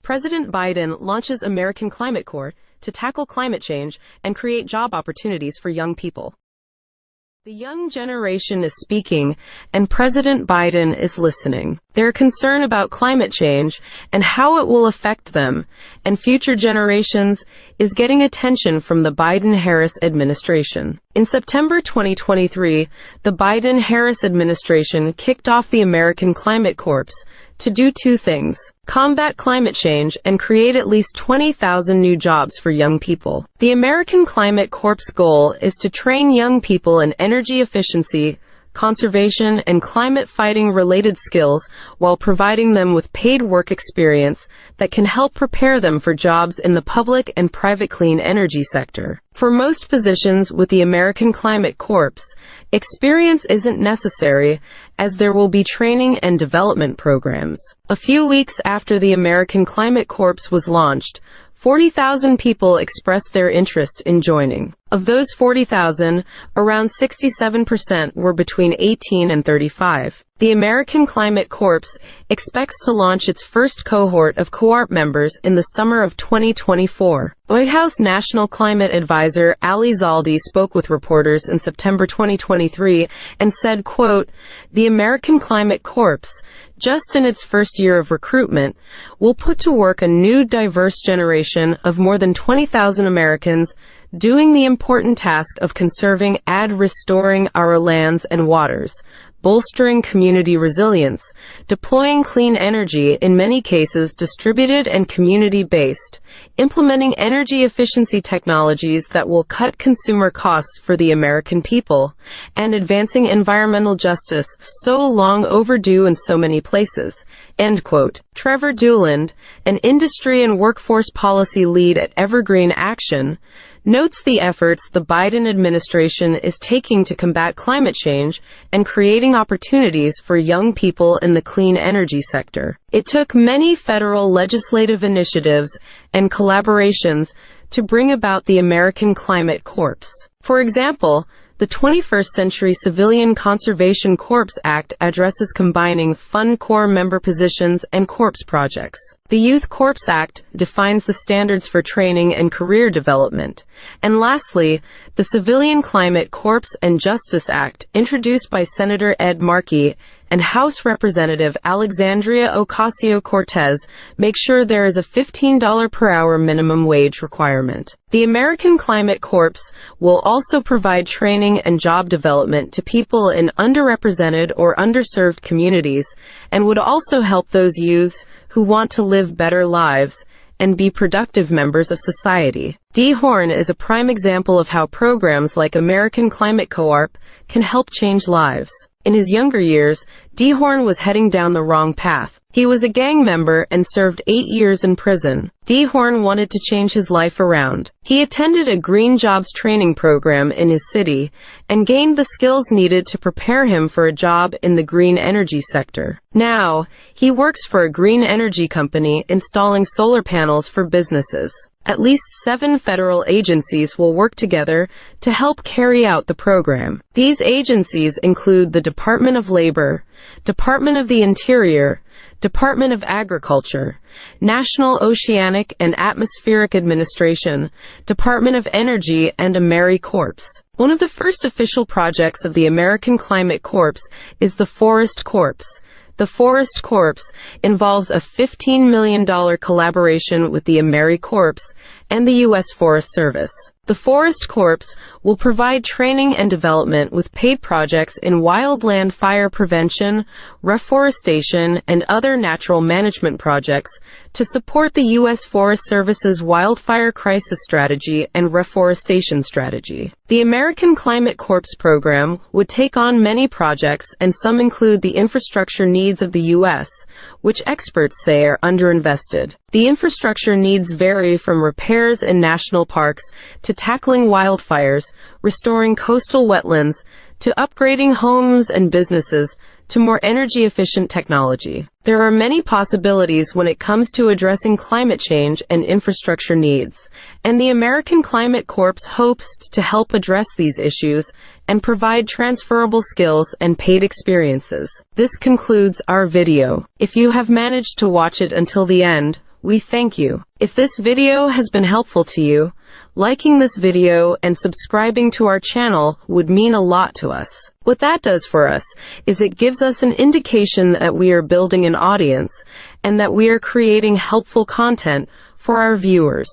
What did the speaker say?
President Biden launches American Climate Corps to tackle climate change and create job opportunities for young people. The young generation is speaking, and President Biden is listening. Their concern about climate change and how it will affect them and future generations is getting attention from the Biden-Harris administration. In September 2023, the Biden-Harris administration kicked off the American Climate Corps to do two things: combat climate change and create at least 20,000 new jobs for young people. The American Climate Corps' goal is to train young people in energy efficiency, conservation, and climate-fighting related skills while providing them with paid work experience that can help prepare them for jobs in the public and private clean energy sector. For most positions with the American Climate Corps, experience isn't necessary, as there will be training and development programs. A few weeks after the American Climate Corps was launched, 40,000 people expressed their interest in joining. Of those 40,000, around 67% were between 18 and 35. The American Climate Corps expects to launch its first cohort of co-op members in the summer of 2024. White House National Climate Advisor Ali Zaldi spoke with reporters in September 2023 and said, quote, "The American Climate Corps, just in its first year of recruitment, will put to work a new diverse generation of more than 20,000 Americans doing the important task of conserving and restoring our lands and waters, bolstering community resilience, deploying clean energy, in many cases distributed and community-based, implementing energy efficiency technologies that will cut consumer costs for the American people, and advancing environmental justice so long overdue in so many places." End quote. Trevor Dooland, an industry and workforce policy lead at Evergreen Action, notes the efforts the Biden administration is taking to combat climate change and creating opportunities for young people in the clean energy sector. It took many federal legislative initiatives and collaborations to bring about the American Climate Corps. For example, the 21st Century Civilian Conservation Corps Act addresses combining Fund Corps member positions and corps projects. The Youth Corps Act defines the standards for training and career development. And lastly, the Civilian Climate Corps and Justice Act, introduced by Senator Ed Markey and House Representative Alexandria Ocasio-Cortez, make sure there is a $15 per hour minimum wage requirement. The American Climate Corps will also provide training and job development to people in underrepresented or underserved communities, and would also help those youths who want to live better lives and be productive members of society. Dee Horn is a prime example of how programs like American Climate Co-op can help change lives. In his younger years, Dee Horn was heading down the wrong path. He was a gang member and served 8 years in prison. Dee Horn wanted to change his life around. He attended a green jobs training program in his city and gained the skills needed to prepare him for a job in the green energy sector. Now, he works for a green energy company installing solar panels for businesses. At least 7 federal agencies will work together to help carry out the program. These agencies include the Department of Labor, Department of the Interior, Department of Agriculture, National Oceanic and Atmospheric Administration, Department of Energy, and AmeriCorps. One of the first official projects of the American Climate Corps is the Forest Corps. The Forest Corps involves a $15 million collaboration with the AmeriCorps and the U.S. Forest Service. The Forest Corps will provide training and development with paid projects in wildland fire prevention, reforestation, and other natural management projects to support the U.S. Forest Service's wildfire crisis strategy and reforestation strategy. The American Climate Corps program would take on many projects, and some include the infrastructure needs of the U.S., which experts say are underinvested. The infrastructure needs vary from repairs in national parks to tackling wildfires, restoring coastal wetlands, to upgrading homes and businesses, to more energy-efficient technology. There are many possibilities when it comes to addressing climate change and infrastructure needs, and the American Climate Corps hopes to help address these issues and provide transferable skills and paid experiences. This concludes our video. If you have managed to watch it until the end, We thank you. If this video has been helpful to you, liking this video and subscribing to our channel would mean a lot to us. What that does for us is it gives us an indication that we are building an audience and that we are creating helpful content for our viewers.